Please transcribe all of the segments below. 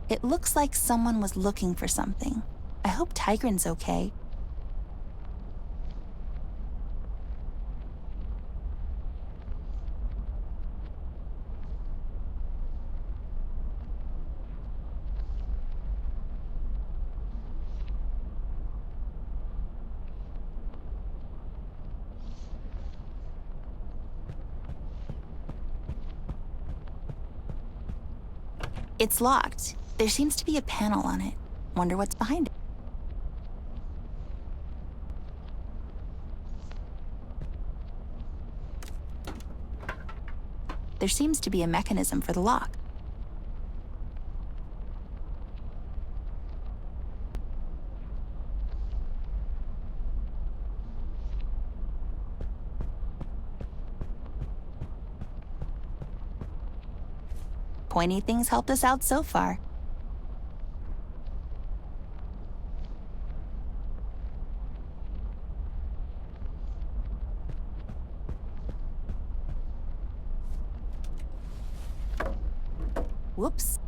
It looks like someone was looking for something. I hope Tigran's okay. It's locked. There seems to be a panel on it. Wonder what's behind it. There seems to be a mechanism for the lock. Pointy things helped us out so far. Whoops.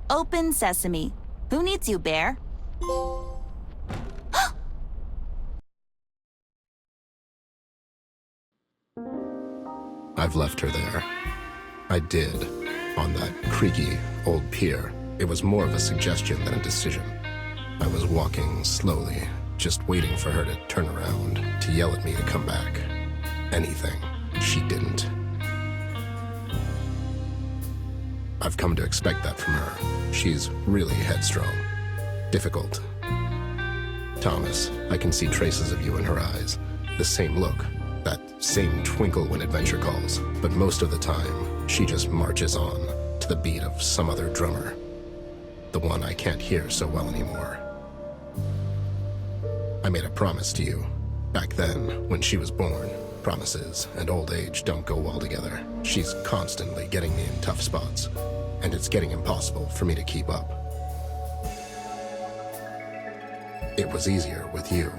Open sesame. Who needs you, bear? I've left her there. I did, on that creaky old pier. It was more of a suggestion than a decision. I was walking slowly, just waiting for her to turn around, to yell at me to come back. Anything. She didn't. I've come to expect that from her. She's really headstrong. Difficult. Thomas, I can see traces of you in her eyes. The same look. That same twinkle when adventure calls. But most of the time, she just marches on, to the beat of some other drummer. The one I can't hear so well anymore. I made a promise to you, back then, when she was born. Promises and old age don't go well together. She's constantly getting me in tough spots, and it's getting impossible for me to keep up. It was easier with you.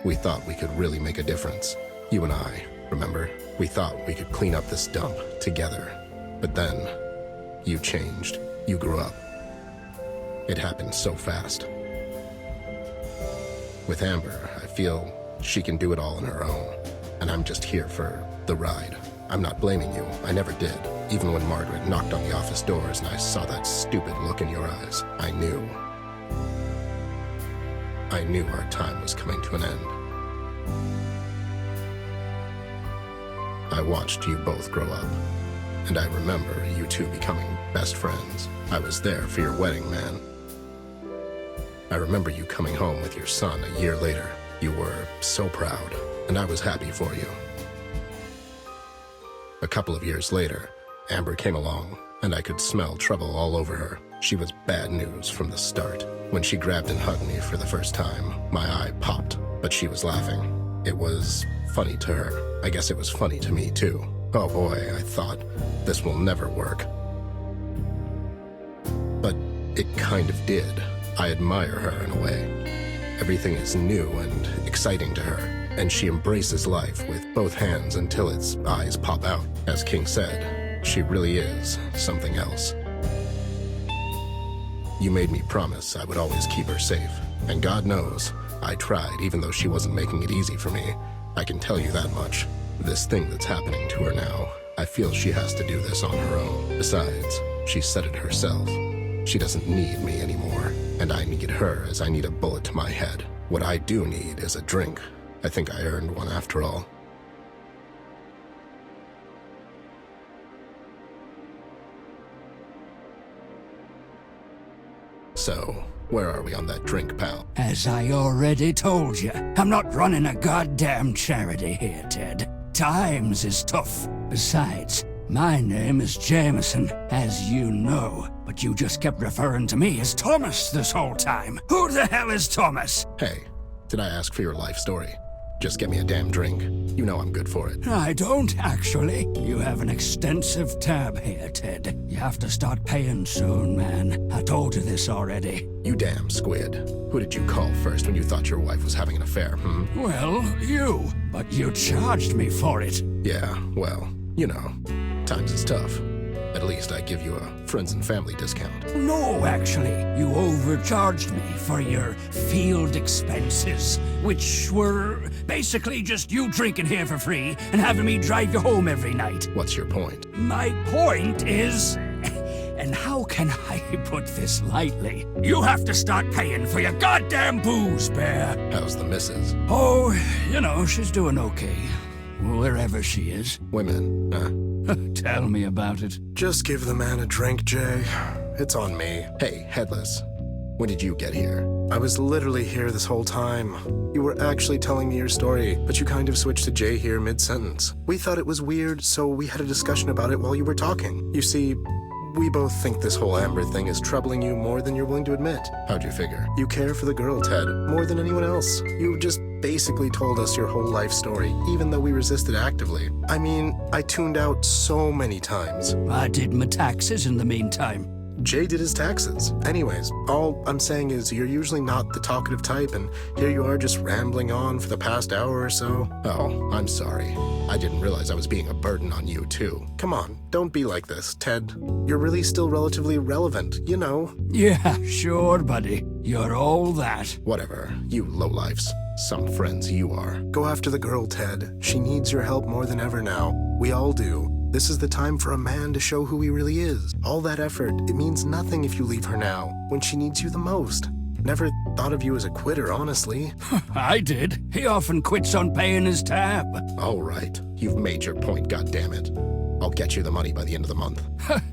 We thought we could really make a difference. You and I, remember? We thought we could clean up this dump together. But then, you changed. You grew up. It happened so fast. With Amber, I feel she can do it all on her own. And I'm just here for the ride. I'm not blaming you. I never did. Even when Margaret knocked on the office doors and I saw that stupid look in your eyes, I knew. I knew our time was coming to an end. I watched you both grow up, and I remember you two becoming best friends. I was there for your wedding, man. I remember you coming home with your son a year later. You were so proud, and I was happy for you. A couple of years later, Amber came along, and I could smell trouble all over her. She was bad news from the start. When she grabbed and hugged me for the first time, my eye popped, but she was laughing. It was funny to her. I guess it was funny to me, too. Oh boy, I thought, this will never work. But it kind of did. I admire her in a way. Everything is new and exciting to her, and she embraces life with both hands until its eyes pop out. As King said, she really is something else. You made me promise I would always keep her safe. And God knows, I tried even though she wasn't making it easy for me. I can tell you that much. This thing that's happening to her now, I feel she has to do this on her own. Besides, she said it herself. She doesn't need me anymore, and I need her as I need a bullet to my head. What I do need is a drink. I think I earned one after all. So, where are we on that drink, pal? As I already told you, I'm not running a goddamn charity here, Ted. Times is tough. Besides, my name is Jameson, as you know, but you just kept referring to me as Thomas this whole time. Who the hell is Thomas? Hey, did I ask for your life story? Just get me a damn drink. You know I'm good for it. I don't, actually. You have an extensive tab here, Ted. You have to start paying soon, man. I told you this already. You damn squid. Who did you call first when you thought your wife was having an affair, Well, you. But you charged me for it. Yeah, well, you know, times is tough. At least I give you a friends and family discount. No, actually. You overcharged me for your field expenses, which were basically just you drinking here for free and having me drive you home every night. What's your point? My point is... And how can I put this lightly? You have to start paying for your goddamn booze, Bear. How's the missus? Oh, you know, she's doing okay. Wherever she is. Women, huh? Tell me about it. Just give the man a drink, Jay. It's on me. Hey, Headless. When did you get here? I was literally here this whole time. You were actually telling me your story, but you kind of switched to Jay here mid-sentence. We thought it was weird, so we had a discussion about it while you were talking. You see, we both think this whole Amber thing is troubling you more than you're willing to admit. How'd you figure? You care for the girl, Ted, more than anyone else. You just basically told us your whole life story, even though we resisted actively. I mean, I tuned out so many times. I did my taxes in the meantime. Jay did his taxes. Anyways, all I'm saying is you're usually not the talkative type, and here you are just rambling on for the past hour or so. Oh, I'm sorry. I didn't realize I was being a burden on you, too. Come on, don't be like this, Ted. You're really still relatively relevant, you know. Yeah, sure, buddy. You're all that. Whatever, you lowlifes. Some friends you are. Go after the girl, Ted. She needs your help more than ever now. We all do. This is the time for a man to show who he really is. All that effort, it means nothing if you leave her now, when she needs you the most. Never thought of you as a quitter, honestly. I did. He often quits on paying his tab. All right, you've made your point, goddammit. I'll get you the money by the end of the month.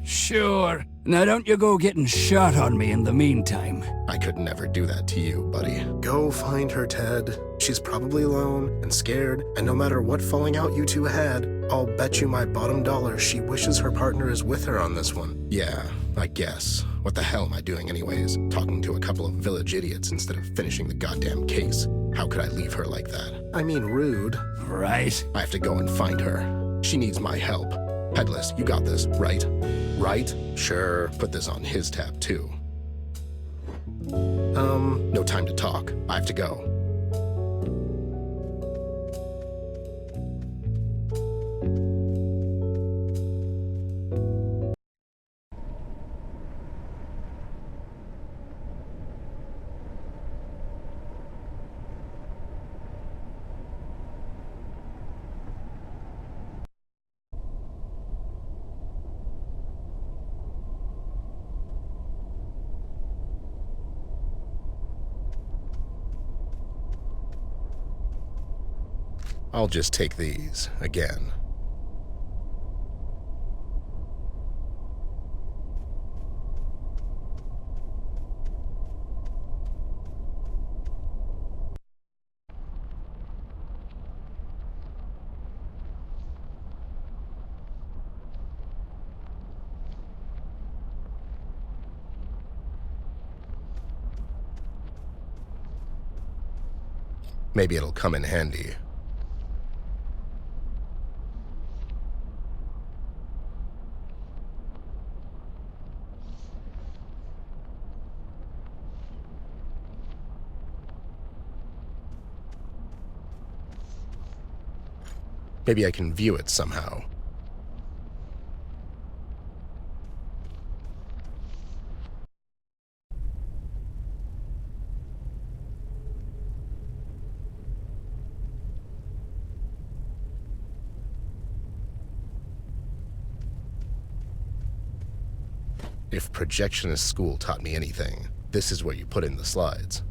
Sure. Now don't you go getting shot on me in the meantime. I could never do that to you, buddy. Go find her, Ted. She's probably alone and scared, and no matter what falling out you two had, I'll bet you my bottom dollar she wishes her partner is with her on this one. Yeah, I guess. What the hell am I doing anyways? Talking to a couple of village idiots instead of finishing the goddamn case. How could I leave her like that? I mean, rude. Right. I have to go and find her. She needs my help. Headless, you got this, right? Right? Sure. Put this on his tab, too. No time to talk. I have to go. I'll just take these again. Maybe it'll come in handy. Maybe I can view it somehow. If projectionist school taught me anything, this is where you put in the slides.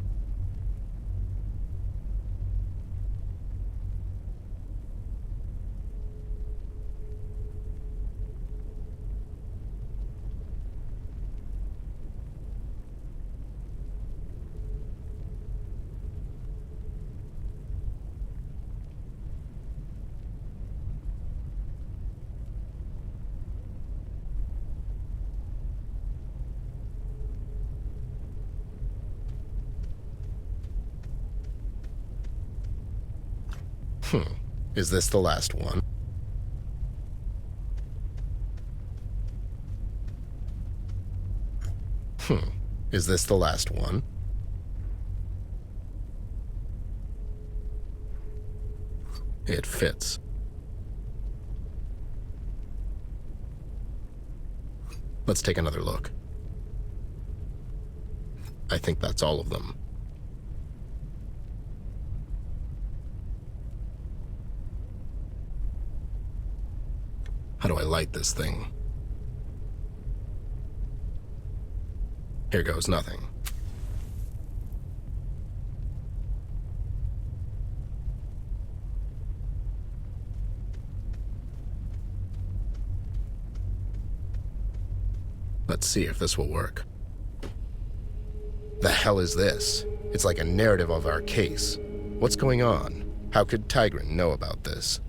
Is this the last one? Is this the last one? It fits. Let's take another look. I think that's all of them. How do I light this thing? Here goes nothing. Let's see if this will work. The hell is this? It's like a narrative of our case. What's going on? How could Tigran know about this?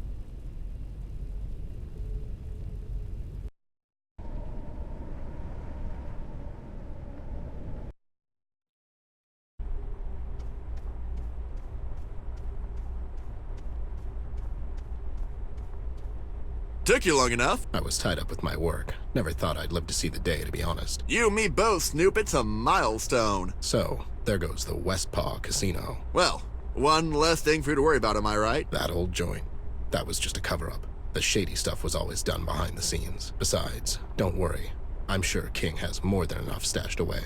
Took you long enough. I was tied up with my work. Never thought I'd live to see the day, to be honest. You and me both, Snoop. It's a milestone. So, there goes the Westpaw Casino. Well, one less thing for you to worry about, am I right? That old joint. That was just a cover-up. The shady stuff was always done behind the scenes. Besides, don't worry. I'm sure King has more than enough stashed away.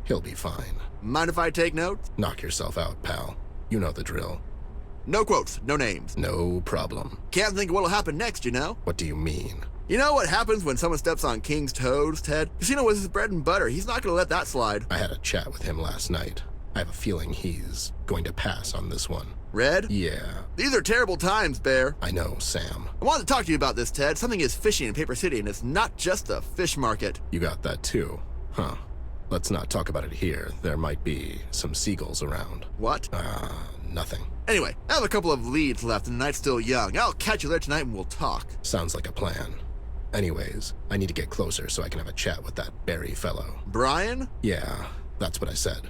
He'll be fine. Mind if I take notes? Knock yourself out, pal. You know the drill. No quotes, no names. No problem. Can't think of what'll happen next, you know? What do you mean? You know what happens when someone steps on King's toes, Ted? Casino was his bread and butter. He's not gonna let that slide. I had a chat with him last night. I have a feeling he's going to pass on this one. Red? Yeah, These are terrible times, Bear. I know, Sam. I wanted to talk to you about this, Ted. Something is fishy in Paper City, and it's not just a fish market. You got that too, huh? Let's not talk about it here. There might be some seagulls around. What? Nothing. Anyway, I have a couple of leads left, and the night's still young. I'll catch you there tonight and we'll talk. Sounds like a plan. Anyways, I need to get closer so I can have a chat with that Barry fellow. Brian? Yeah, that's what I said.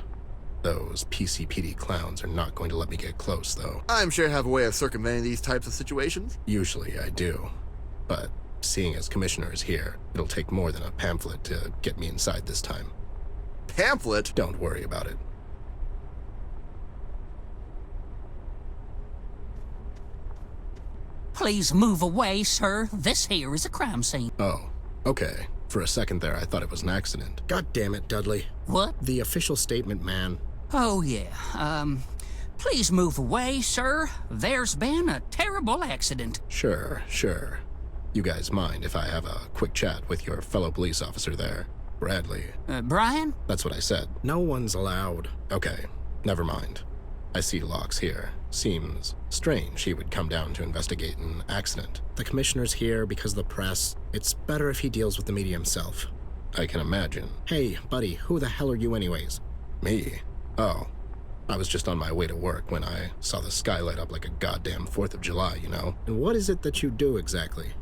Those PCPD clowns are not going to let me get close, though. I'm sure I have a way of circumventing these types of situations. Usually I do. But seeing as Commissioner is here, it'll take more than a pamphlet to get me inside this time. Pamphlet? Don't worry about it. Please move away, sir. This here is a crime scene. Oh, okay. For a second there, I thought it was an accident. God damn it, Dudley. What? The official statement, man. Oh, yeah. Please move away, sir. There's been a terrible accident. Sure. You guys mind if I have a quick chat with your fellow police officer there, Bradley? Brian? That's what I said. No one's allowed. Okay, never mind. I see Locke's here. Seems strange he would come down to investigate an accident. The commissioner's here because of the press. It's better if he deals with the media himself. I can imagine. Hey, buddy, who the hell are you anyways? Me? Oh, I was just on my way to work when I saw the sky light up like a goddamn 4th of July, you know? And what is it that you do exactly?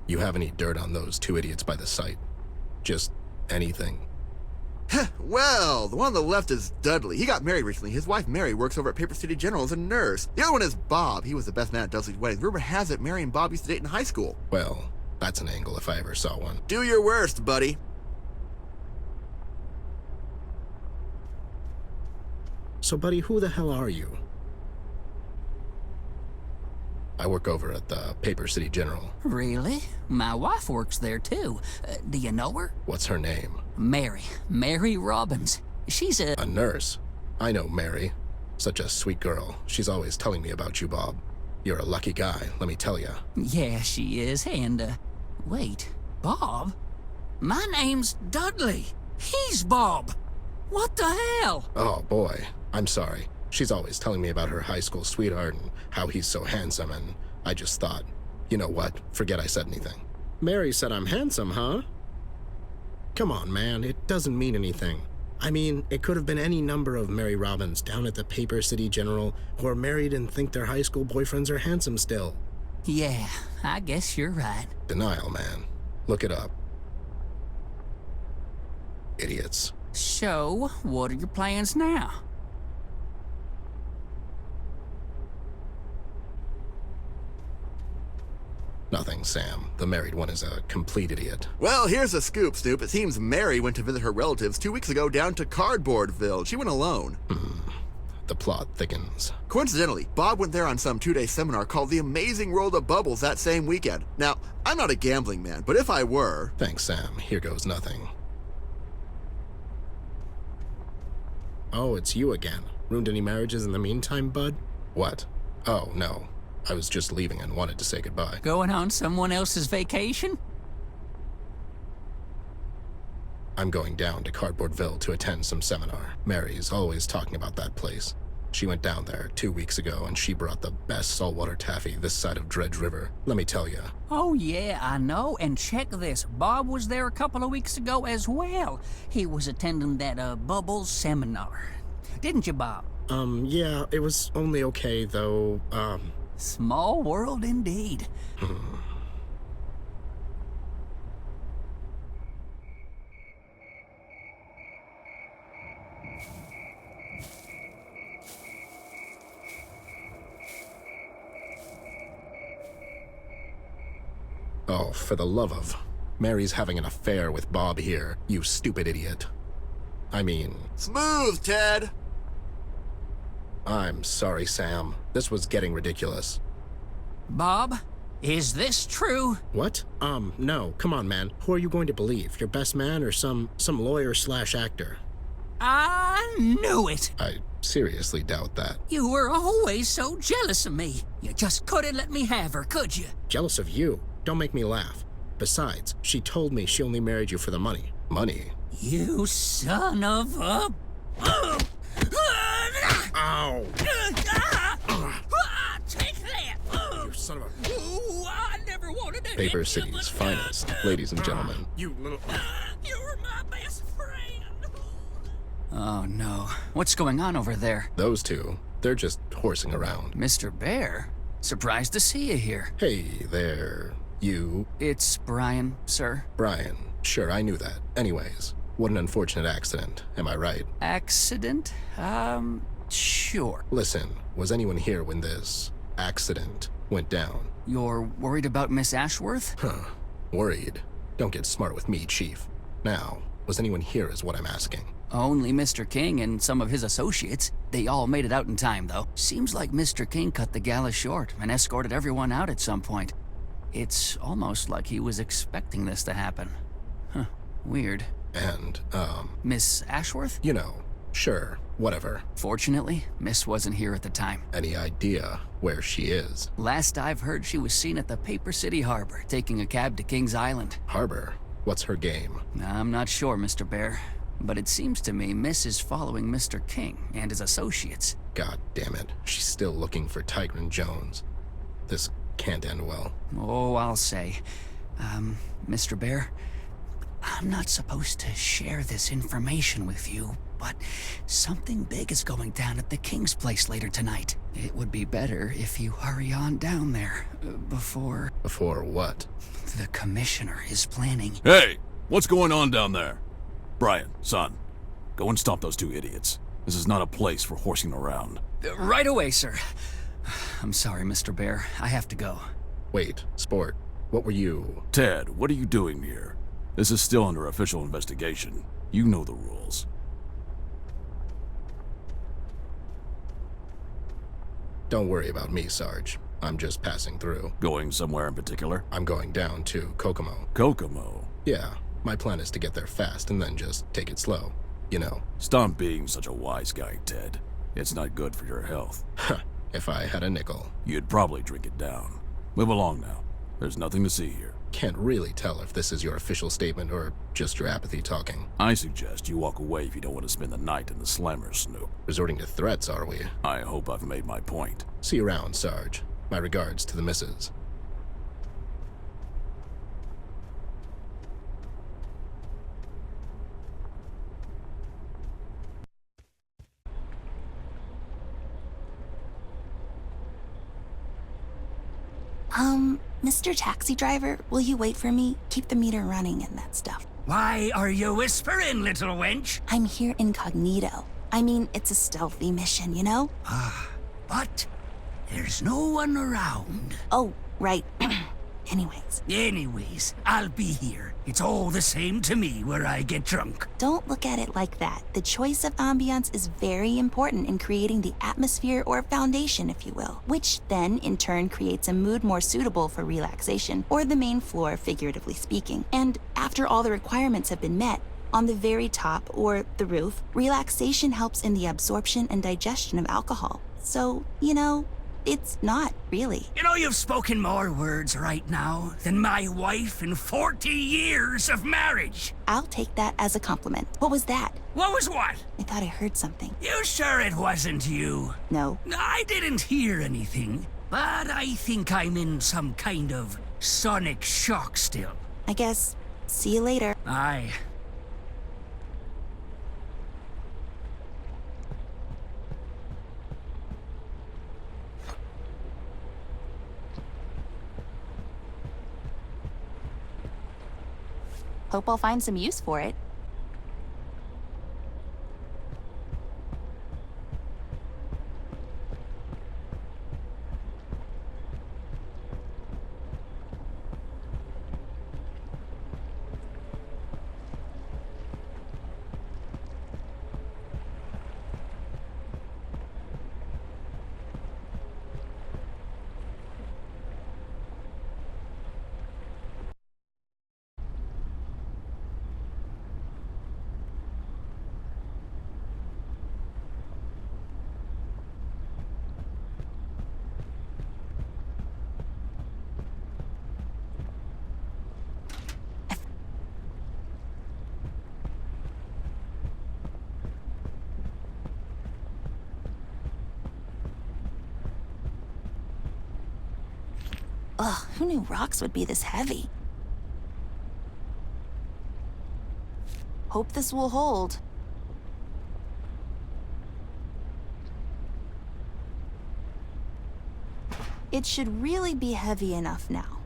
You have any dirt on those two idiots by the site? Just anything? Well, the one on the left is Dudley. He got married recently. His wife Mary works over at Paper City General as a nurse. The other one is Bob. He was the best man at Dudley's wedding. Rumor has it Mary and Bob used to date in high school. Well, that's an angle if I ever saw one. Do your worst, buddy. So, buddy, who the hell are you? I work over at the Paper City General. Really? My wife works there too. Do you know her? What's her name? Mary Robbins. She's a... A nurse. I know Mary. Such a sweet girl. She's always telling me about you, Bob. You're a lucky guy, let me tell ya. Yeah, she is. And, wait, Bob? My name's Dudley. He's Bob. What the hell? Oh, boy. I'm sorry. She's always telling me about her high school sweetheart and how he's so handsome, and I just thought, you know what? Forget I said anything. Mary said I'm handsome, huh? Come on, man, it doesn't mean anything. I mean, it could have been any number of Mary Robbins down at the Paper City General who are married and think their high school boyfriends are handsome still. Yeah, I guess you're right. Denial, man. Look it up. Idiots. So, what are your plans now? Nothing, Sam. The married one is a complete idiot. Well, here's a scoop, Snoop. It seems Mary went to visit her relatives 2 weeks ago down to Cardboardville. She went alone. The plot thickens. Coincidentally, Bob went there on some 2-day seminar called The Amazing World of Bubbles that same weekend. Now, I'm not a gambling man, but if I were... Thanks, Sam. Here goes nothing. Oh, it's you again. Ruined any marriages in the meantime, bud? What? Oh, no. I was just leaving and wanted to say goodbye. Going on someone else's vacation? I'm going down to Cardboardville to attend some seminar. Mary's always talking about that place. She went down there 2 weeks ago and she brought the best saltwater taffy this side of Dredge River. Let me tell you. Oh, yeah, I know. And check this. Bob was there a couple of weeks ago as well. He was attending that, Bubbles seminar. Didn't you, Bob? Yeah, it was only okay, though, Small world indeed. Oh, for the love of... Mary's having an affair with Bob here, you stupid idiot. I mean... Smooth, Ted! I'm sorry, Sam. This was getting ridiculous. Bob, is this true? what? No, come on, man. Who are you going to believe? Your best man or some lawyer/actor? I knew it. I seriously doubt that. You were always so jealous of me. You just couldn't let me have her, could you? Jealous of you? Don't make me laugh. Besides, she told me she only married you for the money. Money? You son of a... Ow! Take that! You son of a... Ooh, I never wanted to Paper hit you, City's but- finest, ladies and gentlemen. You little... You're my best friend. Oh no. What's going on over there? Those two, they're just horsing around. Mr. Bear? Surprised to see you here. Hey there, you... It's Brian, sir. Brian. Sure, I knew that. Anyways, what an unfortunate accident, am I right? Accident? Sure. Listen, was anyone here when this accident went down? You're worried about Miss Ashworth? Huh. Worried? Don't get smart with me, Chief. Now, was anyone here is what I'm asking. Only Mr. King and some of his associates. They all made it out in time, though. Seems like Mr. King cut the gala short and escorted everyone out at some point. It's almost like he was expecting this to happen. Huh. Weird. And, Miss Ashworth? you know, sure, whatever. Fortunately, Miss wasn't here at the time. Any idea where she is? Last I've heard, she was seen at the Paper City Harbor, taking a cab to Kings Island. Harbor? What's her game? I'm not sure, Mr. Bear. But it seems to me Miss is following Mr. King and his associates. God damn it, she's still looking for Tigran Jones. This can't end well. Oh, I'll say. Mr. Bear, I'm not supposed to share this information with you, but something big is going down at the King's place later tonight. It would be better if you hurry on down there before Before what? the commissioner is planning. Hey, what's going on down there? Brian, son, go and stop those two idiots. This is not a place for horsing around. Right away, sir. I'm sorry, Mr. Bear. I have to go. Wait, Sport, what were you... Ted, what are you doing here? This is still under official investigation. You know the rules. Don't worry about me, Sarge. I'm just passing through. Going somewhere in particular? I'm going down to Kokomo. Kokomo? Yeah, my plan is to get there fast and then just take it slow. You know. Stop being such a wise guy, Ted. It's not good for your health. Huh, if I had a nickel. You'd probably drink it down. Move along now. There's nothing to see here. Can't really tell if this is your official statement or just your apathy talking. I suggest you walk away if you don't want to spend the night in the Slammer Snoop. Resorting to threats, are we? I hope I've made my point. See you around, Sarge. My regards to the missus. Mr. Taxi Driver, will you wait for me? Keep the meter running and that stuff. Why are you whispering, little wench? I'm here incognito. I mean, it's a stealthy mission, you know? But there's no one around. Oh, right. Anyways, I'll be here. It's all the same to me where I get drunk. Don't look at it like that. The choice of ambience is very important in creating the atmosphere or foundation, if you will, which then, in turn, creates a mood more suitable for relaxation, or the main floor, figuratively speaking. And after all the requirements have been met, on the very top, or the roof, relaxation helps in the absorption and digestion of alcohol. So, you know, it's not, really. You know, you've spoken more words right now than my wife in 40 years of marriage. I'll take that as a compliment. What was that? What was what? I thought I heard something. You sure it wasn't you? No. I didn't hear anything, but I think I'm in some kind of sonic shock still. I guess, see you later. Aye. Hope I'll find some use for it. Ugh, who knew rocks would be this heavy? Hope this will hold. It should really be heavy enough now.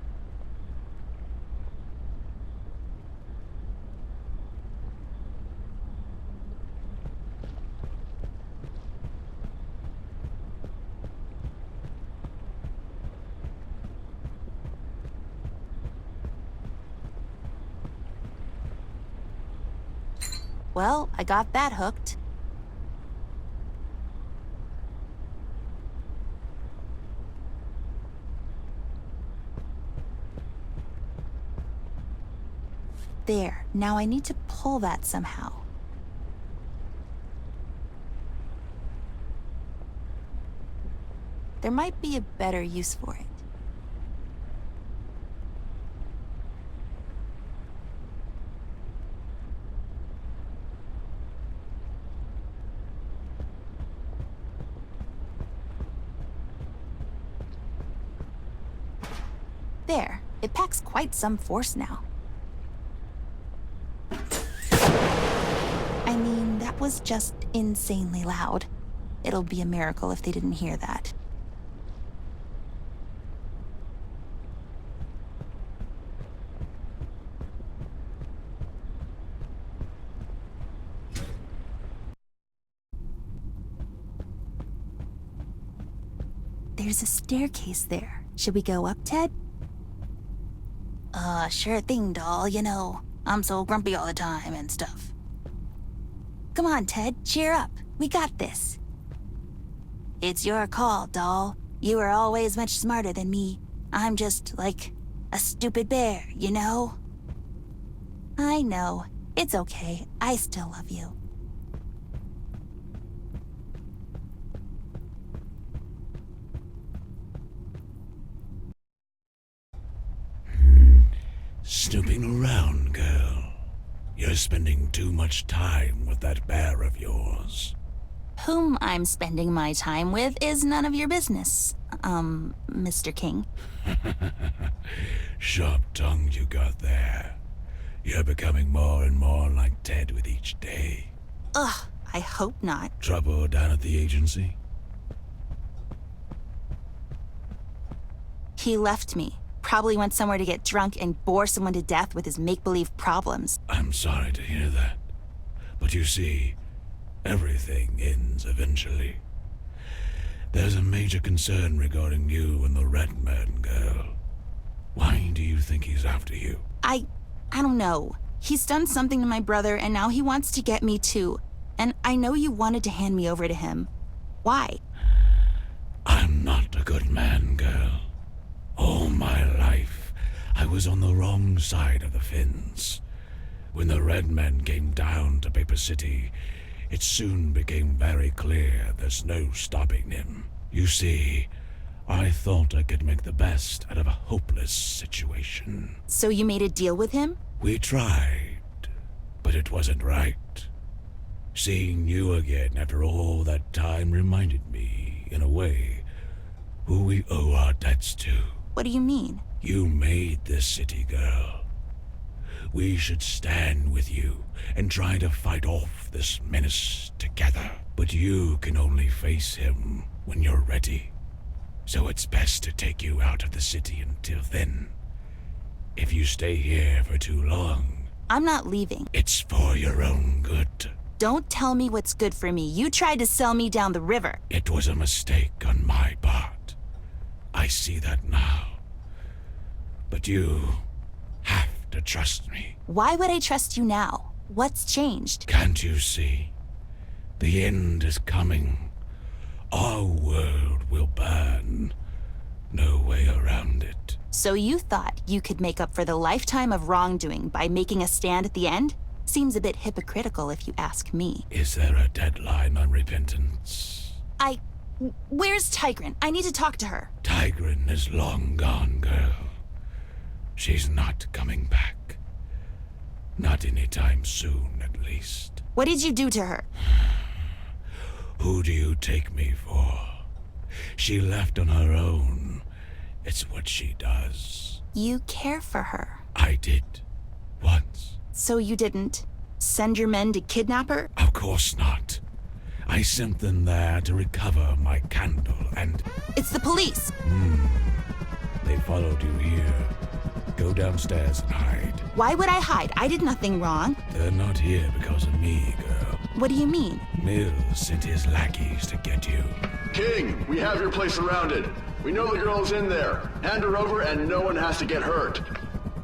Well, I got that hooked. There, now I need to pull that somehow. There might be a better use for it. There, it packs quite some force now. I mean, that was just insanely loud. It'll be a miracle if they didn't hear that. There's a staircase there. Should we go up, Ted? Sure thing, doll. You know, I'm so grumpy all the time and stuff. Come on, Ted, cheer up. We got this. It's your call, doll. You are always much smarter than me. I'm just, like, a stupid bear, you know? I know. It's okay. I still love you. Snooping around, girl. You're spending too much time with that bear of yours. Whom I'm spending my time with is none of your business, Mr. King. Sharp tongue you got there. You're becoming more and more like Ted with each day. Ugh, I hope not. Trouble down at the agency? He left me. Probably went somewhere to get drunk and bore someone to death with his make-believe problems. I'm sorry to hear that. But you see, everything ends eventually. There's a major concern regarding you and the Red Man girl. Why do you think he's after you? I don't know. He's done something to my brother, and now he wants to get me too. And I know you wanted to hand me over to him. Why? I'm not a good man, girl. All my life, I was on the wrong side of the fence. When the Red Men came down to Paper City, it soon became very clear there's no stopping him. You see, I thought I could make the best out of a hopeless situation. So you made a deal with him? We tried, but it wasn't right. Seeing you again after all that time reminded me, in a way, who we owe our debts to. What do you mean? You made this city, girl. We should stand with you and try to fight off this menace together. But you can only face him when you're ready. So it's best to take you out of the city until then. If you stay here for too long... I'm not leaving. It's for your own good. Don't tell me what's good for me. You tried to sell me down the river. It was a mistake on my part. I see that now. But you have to trust me. Why would I trust you now? What's changed? Can't you see? The end is coming. Our world will burn. No way around it. So you thought you could make up for the lifetime of wrongdoing by making a stand at the end? Seems a bit hypocritical if you ask me. Is there a deadline on repentance? Where's Tigran? I need to talk to her. Tigran is long gone, girl. She's not coming back. Not anytime soon, at least. What did you do to her? Who do you take me for? She left on her own. It's what she does. You care for her. I did. Once. So you didn't send your men to kidnap her? Of course not. I sent them there to recover my candle and... It's the police! They followed you here. Go downstairs and hide. Why would I hide? I did nothing wrong. They're not here because of me, girl. What do you mean? Mills sent his lackeys to get you. King, we have your place surrounded. We know the girl's in there. Hand her over and no one has to get hurt.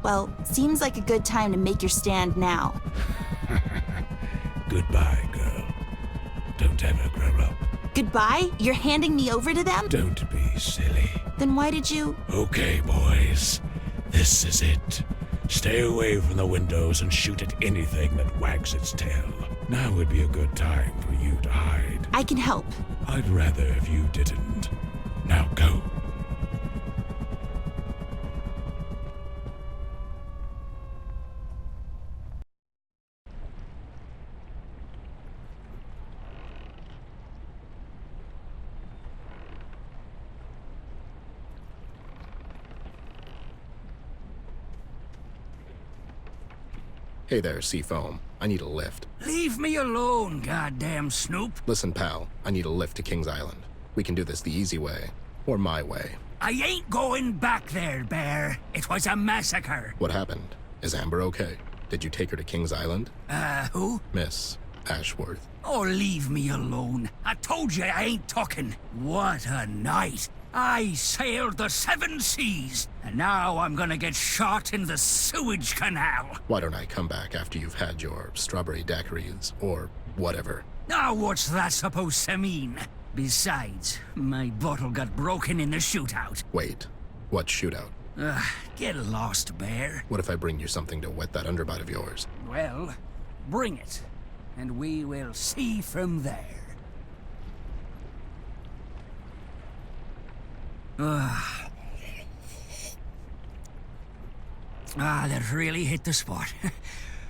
Well, seems like a good time to make your stand now. Goodbye, girl. Don't ever grow up. Goodbye? You're handing me over to them? Don't be silly. Then why did you... Okay, boys. This is it. Stay away from the windows and shoot at anything that wags its tail. Now would be a good time for you to hide. I can help. I'd rather if you didn't. Now go. Hey there, Seafoam. I need a lift. Leave me alone, goddamn Snoop. Listen, pal. I need a lift to King's Island. We can do this the easy way. Or my way. I ain't going back there, Bear. It was a massacre. What happened? Is Amber okay? Did you take her to King's Island? Who? Miss Ashworth. Oh, leave me alone. I told you I ain't talking. What a night. I sailed the 7 seas, and now I'm gonna get shot in the sewage canal. Why don't I come back after you've had your strawberry daiquiris, or whatever? Now what's that supposed to mean? Besides, my bottle got broken in the shootout. Wait, what shootout? Get lost, Bear. What if I bring you something to wet that underbite of yours? Well, bring it, and we will see from there. That really hit the spot.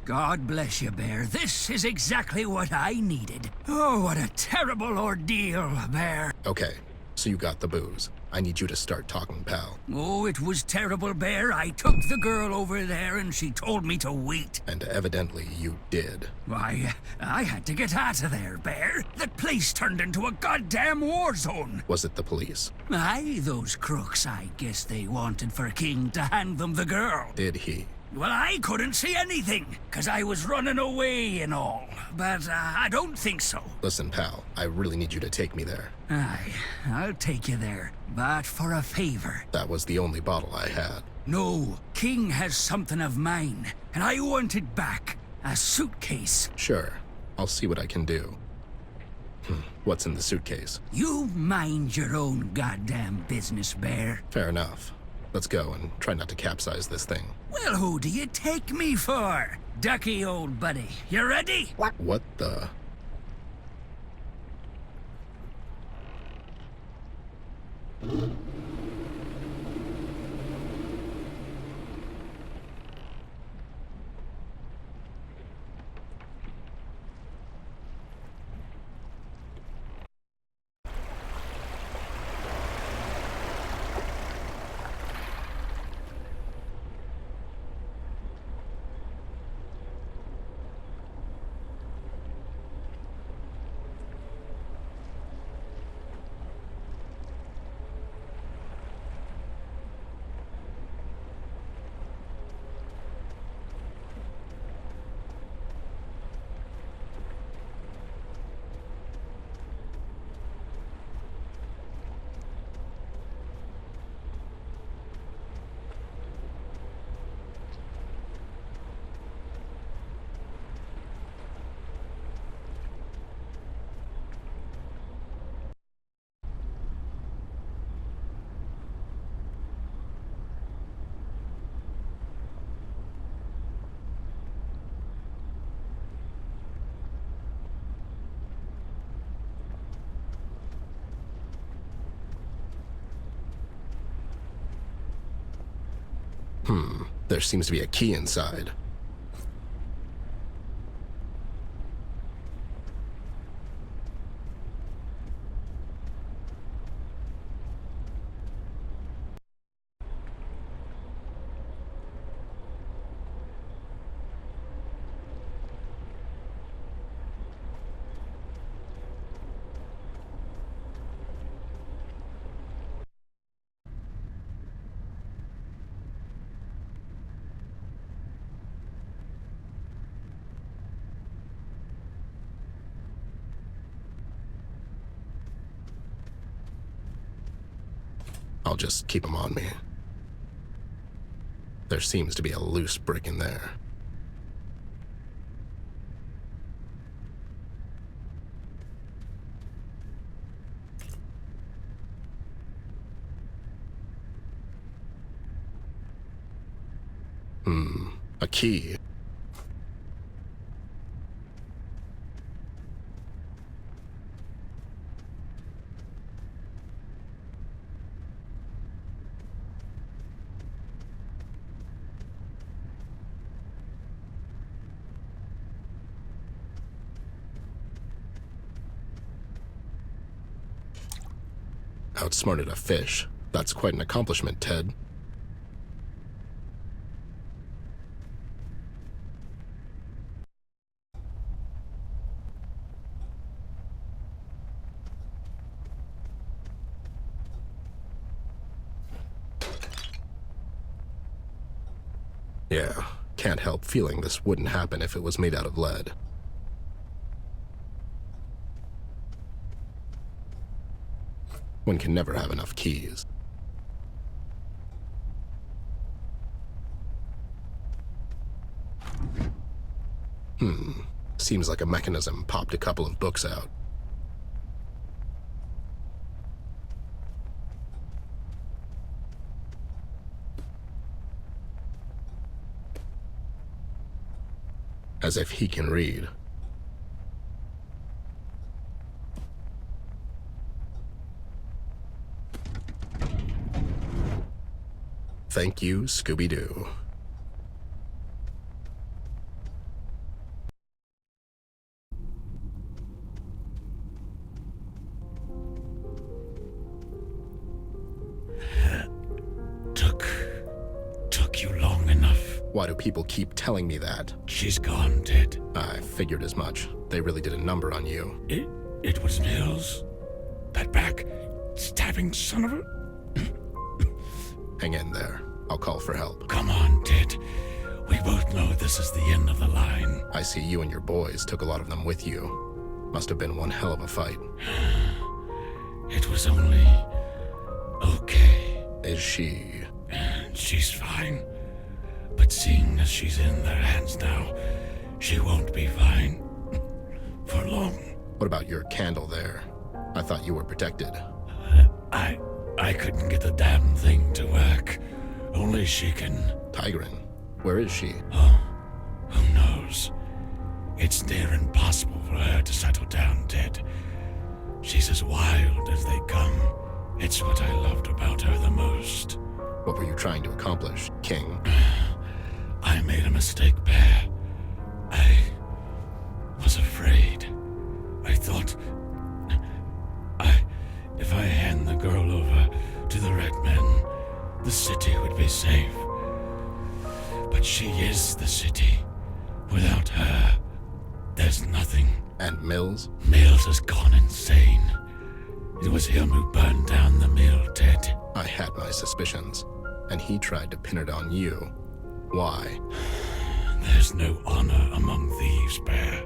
God bless you, Bear. This is exactly what I needed. Oh, what a terrible ordeal, Bear. Okay, so you got the booze. I need you to start talking, pal. Oh, it was terrible, Bear. I took the girl over there and she told me to wait. And evidently you did. Why, I had to get out of there, Bear. That place turned into a goddamn war zone. Was it the police? Aye, those crooks. I guess they wanted for King to hand them the girl. Did he? Well, I couldn't see anything, 'cause I was running away and all. But I don't think so. Listen, pal, I really need you to take me there. Aye, I'll take you there, but for a favor. That was the only bottle I had. No, King has something of mine, and I want it back. A suitcase. Sure, I'll see what I can do. What's in the suitcase? You mind your own goddamn business, Bear. Fair enough. Let's go and try not to capsize this thing. Well, who do you take me for? Ducky, old buddy. You ready? What the... There seems to be a key inside. I'll just keep them on me. There seems to be a loose brick in there. A key. Outsmarted a fish. That's quite an accomplishment, Ted. Yeah, can't help feeling this wouldn't happen if it was made out of lead. One can never have enough keys. Seems like a mechanism popped a couple of books out. As if he can read. Thank you, Scooby-Doo. Took you long enough. Why do people keep telling me that? She's gone, Ted. I figured as much. They really did a number on you. It was Mills? That back-stabbing son of a... Hang in there. I'll call for help. Come on, Ted. We both know this is the end of the line. I see you and your boys took a lot of them with you. Must have been one hell of a fight. It was only... okay. Is she... She's fine. But seeing as she's in their hands now, she won't be fine. For long. What about your candle there? I thought you were protected. I couldn't get the damn thing to work. Only she can... Tigran, where is she? Oh, who knows? It's near impossible for her to settle down, Ted. She's as wild as they come. It's what I loved about her the most. What were you trying to accomplish, King? I made a mistake, Bear. I was afraid. I thought... if I hand the girl over to the Red Men, the city would be safe. But she is the city. Without her, there's nothing. And Mills? Mills has gone insane. It was him who burned down the mill, Ted. I had my suspicions, and he tried to pin it on you. Why? There's no honor among thieves, Bear.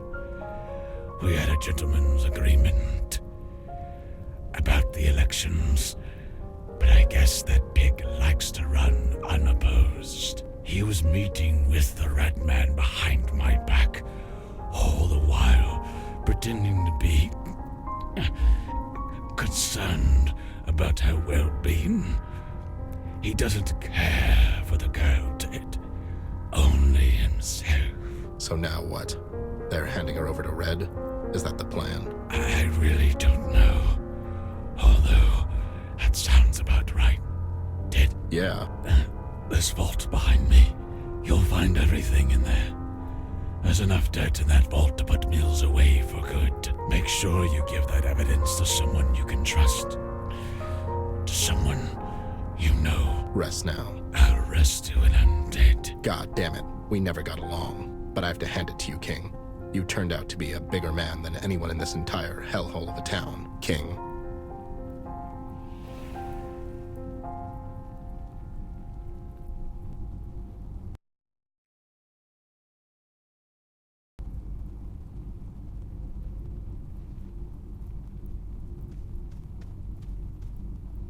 We had a gentleman's agreement about the elections, but I guess that pig likes to run unopposed. He was meeting with the Red Man behind my back, all the while pretending to be concerned about her well-being. He doesn't care for the girl, Ted. Only himself. So now what? They're handing her over to Red? Is that the plan? I really don't know. Although, that sounds about right. Ted? Yeah. This vault behind me. You'll find everything in there. There's enough dirt in that vault to put Mills away for good. Make sure you give that evidence to someone you can trust. To someone you know. Rest now. I'll rest you when I'm dead. God damn it. We never got along. But I have to hand it to you, King. You turned out to be a bigger man than anyone in this entire hellhole of a town, King.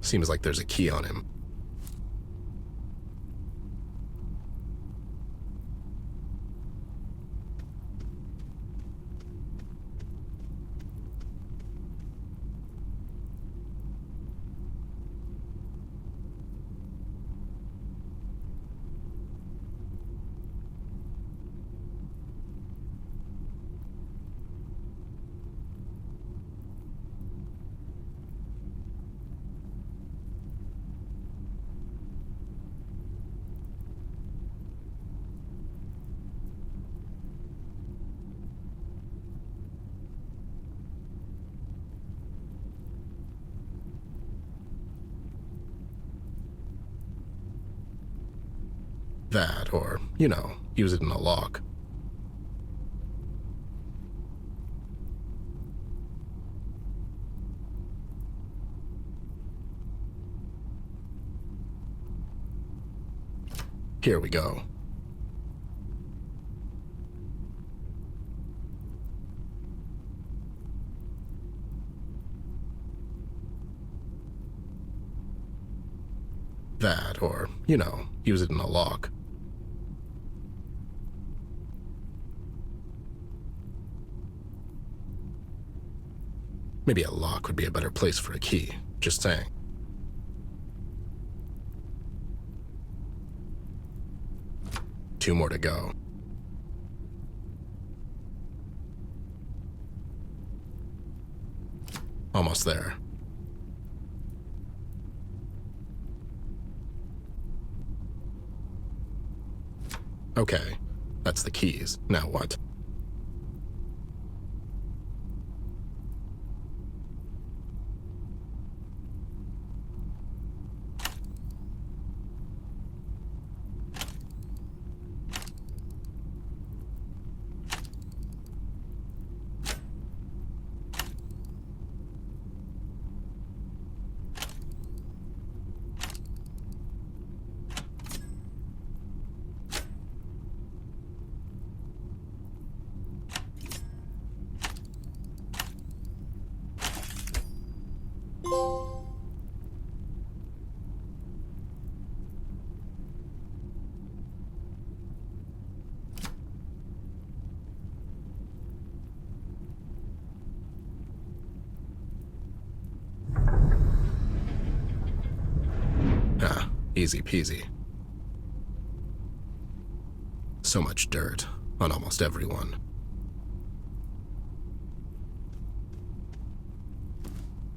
Seems like there's a key on him. That, or, you know, use it in a lock. Here we go. That, or, you know, use it in a lock. Maybe a lock would be a better place for a key. Just saying. Two more to go. Almost there. Okay, that's the keys. Now what? Ah, easy peasy. So much dirt on almost everyone.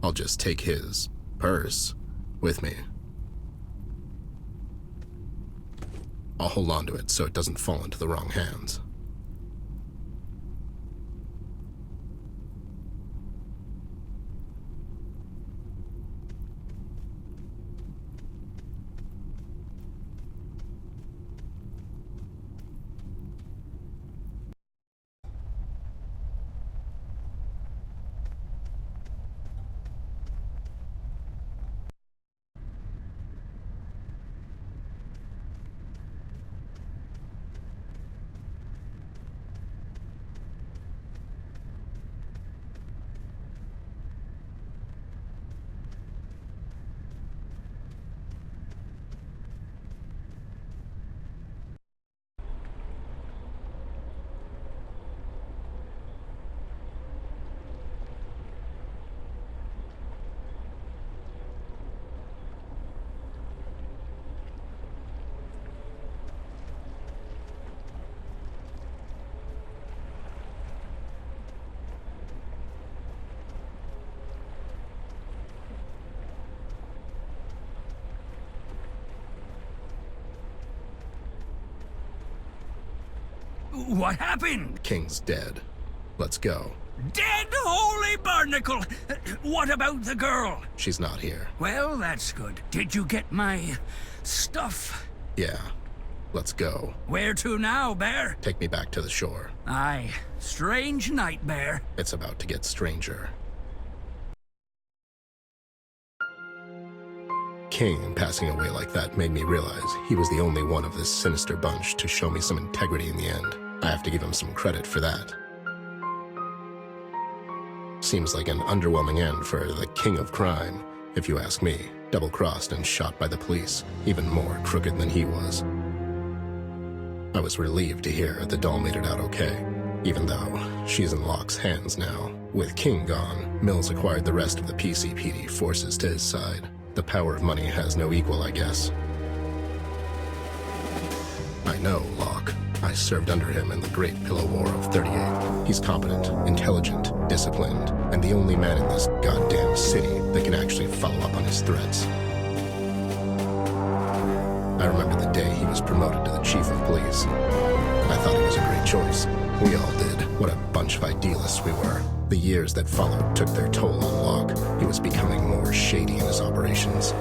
I'll just take his purse with me. I'll hold on to it so it doesn't fall into the wrong hands. What happened? King's dead. Let's go. Dead holy barnacle! What about the girl? She's not here. Well, that's good. Did you get my stuff? Yeah. Let's go. Where to now, Bear? Take me back to the shore. Aye. Strange night, Bear. It's about to get stranger. King passing away like that made me realize he was the only one of this sinister bunch to show me some integrity in the end. I have to give him some credit for that. Seems like an underwhelming end for the king of crime, if you ask me. Double-crossed and shot by the police, even more crooked than he was. I was relieved to hear the doll made it out okay, even though she's in Locke's hands now. With King gone, Mills acquired the rest of the PCPD forces to his side. The power of money has no equal, I guess. I know Locke. I served under him in the Great Pillow War of 38. He's competent, intelligent, disciplined, and the only man in this goddamn city that can actually follow up on his threats. I remember the day he was promoted to the chief of police. I thought he was a great choice. We all did. What a bunch of idealists we were. The years that followed took their toll on Locke. He was becoming more shady in his operations.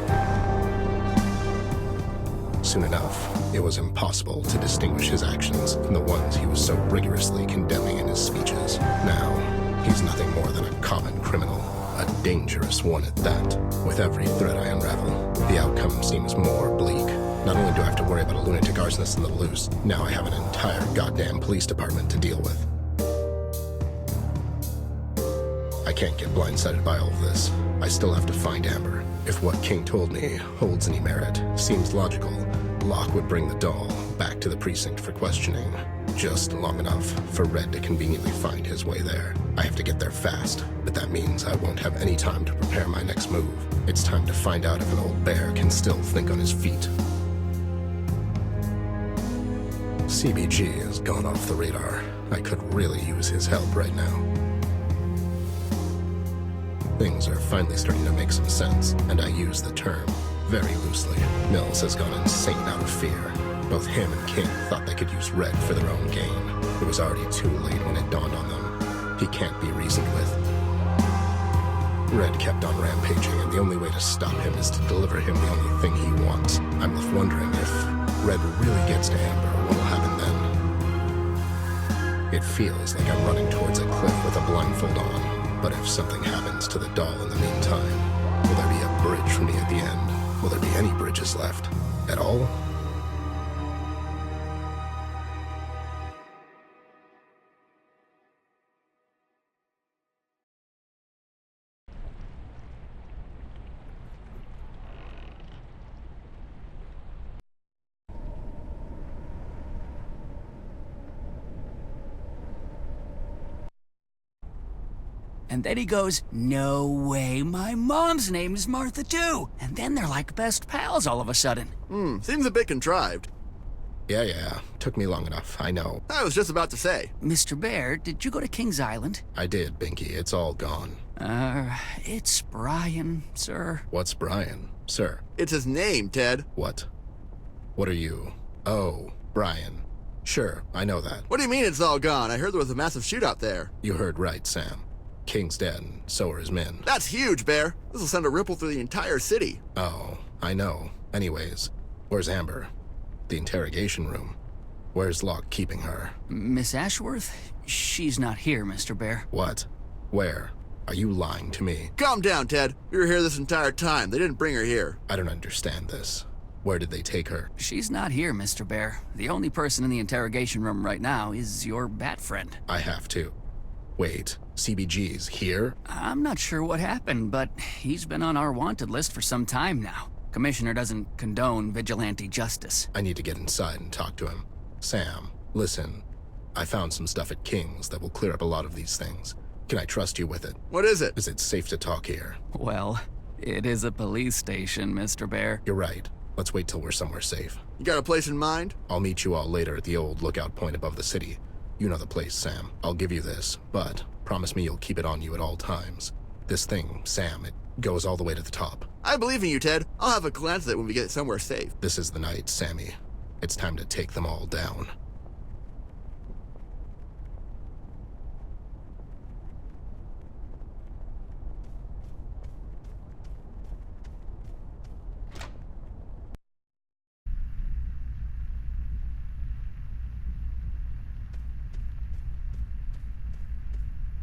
Soon enough, it was impossible to distinguish his actions from the ones he was so rigorously condemning in his speeches. Now, he's nothing more than a common criminal, a dangerous one at that. With every thread I unravel, the outcome seems more bleak. Not only do I have to worry about a lunatic arsonist in the loose, now I have an entire goddamn police department to deal with. I can't get blindsided by all of this. I still have to find Amber. If what King told me holds any merit, seems logical, Locke would bring the doll back to the precinct for questioning. Just long enough for Red to conveniently find his way there. I have to get there fast, but that means I won't have any time to prepare my next move. It's time to find out if an old bear can still think on his feet. CBG has gone off the radar. I could really use his help right now. Things are finally starting to make some sense, and I use the term very loosely. Mills has gone insane out of fear. Both him and King thought they could use Red for their own gain. It was already too late when it dawned on them. He can't be reasoned with. Red kept on rampaging, and the only way to stop him is to deliver him the only thing he wants. I'm left wondering if Red really gets to Amber, what will happen then? It feels like I'm running towards a cliff with a blindfold on, but if something happens to the doll in the meantime, will there be a bridge for me at the end? Will there be any bridges left? At all? And then he goes, "No way, my mom's name is Martha too." And then they're like best pals all of a sudden. Seems a bit contrived. Yeah. Took me long enough, I know. I was just about to say. Mr. Bear, did you go to King's Island? I did, Binky. It's all gone. It's Brian, sir. What's Brian? Sir. It's his name, Ted. What? What are you? Oh, Brian. Sure, I know that. What do you mean it's all gone? I heard there was a massive shootout there. You heard right, Sam. King's dead, and so are his men. That's huge, Bear. This will send a ripple through the entire city. Oh, I know. Anyways, where's Amber? The interrogation room. Where's Locke keeping her? Miss Ashworth? She's not here, Mr. Bear. What? Where? Are you lying to me? Calm down, Ted. We were here this entire time. They didn't bring her here. I don't understand this. Where did they take her? She's not here, Mr. Bear. The only person in the interrogation room right now is your bat friend. I have to. Wait, CBG's here? I'm not sure what happened, but he's been on our wanted list for some time now. Commissioner doesn't condone vigilante justice. I need to get inside and talk to him. Sam, listen. I found some stuff at King's that will clear up a lot of these things. Can I trust you with it? What is it? Is it safe to talk here? Well, it is a police station, Mr. Bear. You're right. Let's wait till we're somewhere safe. You got a place in mind? I'll meet you all later at the old lookout point above the city. You know the place, Sam. I'll give you this, but promise me you'll keep it on you at all times. This thing, Sam, it goes all the way to the top. I believe in you, Ted. I'll have a glance at it when we get somewhere safe. This is the night, Sammy. It's time to take them all down.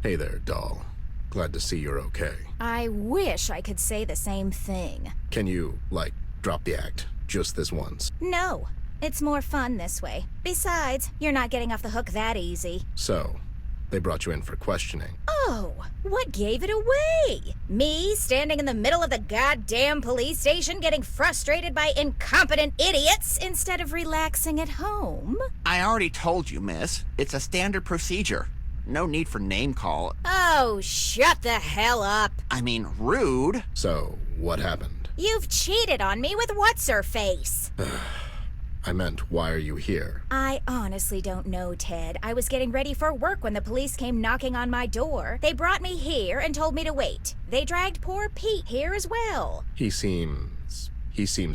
Hey there, doll. Glad to see you're okay. I wish I could say the same thing. Can you, drop the act? Just this once? No. It's more fun this way. Besides, you're not getting off the hook that easy. So, they brought you in for questioning. Oh, what gave it away? Me standing in the middle of the goddamn police station getting frustrated by incompetent idiots instead of relaxing at home? I already told you, miss. It's a standard procedure. No need for name call. Oh, shut the hell up. I mean, rude. So, what happened? You've cheated on me with what's-her-face. I meant, why are you here? I honestly don't know, Ted. I was getting ready for work when the police came knocking on my door. They brought me here and told me to wait. They dragged poor Pete here as well. He seems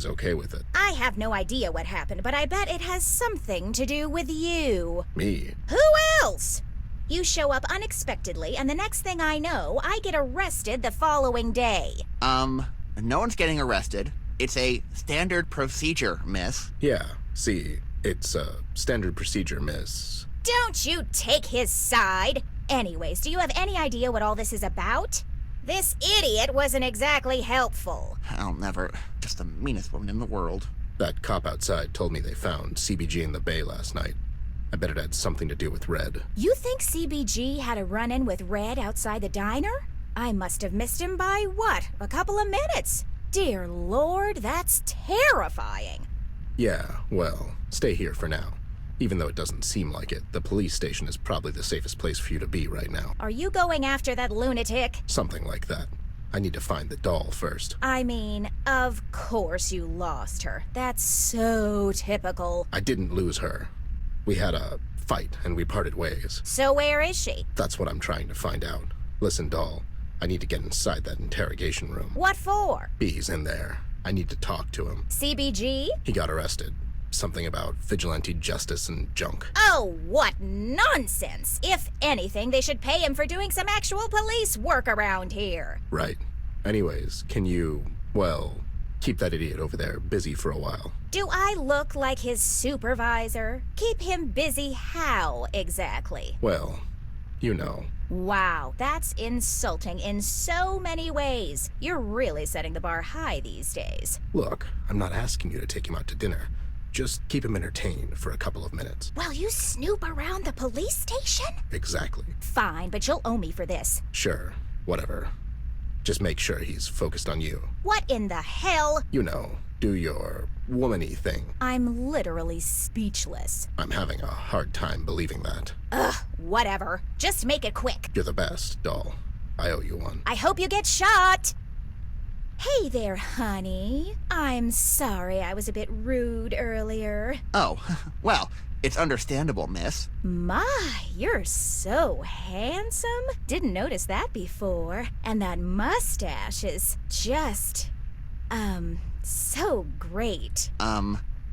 okay with it. I have no idea what happened, but I bet it has something to do with you. Me? Who else? You show up unexpectedly, and the next thing I know, I get arrested the following day. No one's getting arrested. It's a standard procedure, miss. Yeah, see, it's a standard procedure, miss. Don't you take his side. Anyways, do you have any idea what all this is about? This idiot wasn't exactly helpful. I'll never. Just the meanest woman in the world. That cop outside told me they found CBG in the bay last night. I bet it had something to do with Red. You think CBG had a run-in with Red outside the diner? I must have missed him by, what, a couple of minutes? Dear Lord, that's terrifying. Yeah, well, stay here for now. Even though it doesn't seem like it, the police station is probably the safest place for you to be right now. Are you going after that lunatic? Something like that. I need to find the doll first. I mean, of course you lost her. That's so typical. I didn't lose her. We had a fight, and we parted ways. So where is she? That's what I'm trying to find out. Listen, doll, I need to get inside that interrogation room. What for? B's in there. I need to talk to him. CBG? He got arrested. Something about vigilante justice and junk. Oh, what nonsense! If anything, they should pay him for doing some actual police work around here. Right. Anyways, can you, well, keep that idiot over there busy for a while? Do I look like his supervisor? Keep him busy how, exactly? Well, you know. Wow, that's insulting in so many ways. You're really setting the bar high these days. Look, I'm not asking you to take him out to dinner. Just keep him entertained for a couple of minutes. While you snoop around the police station? Exactly. Fine, but you'll owe me for this. Sure, whatever. Just make sure he's focused on you. What in the hell? You know, do your womany thing. I'm literally speechless. I'm having a hard time believing that. Ugh, whatever. Just make it quick. You're the best, doll. I owe you one. I hope you get shot. Hey there, honey. I'm sorry I was a bit rude earlier. Oh, well, it's understandable, miss. My, you're so handsome. Didn't notice that before. And that mustache is just, so great.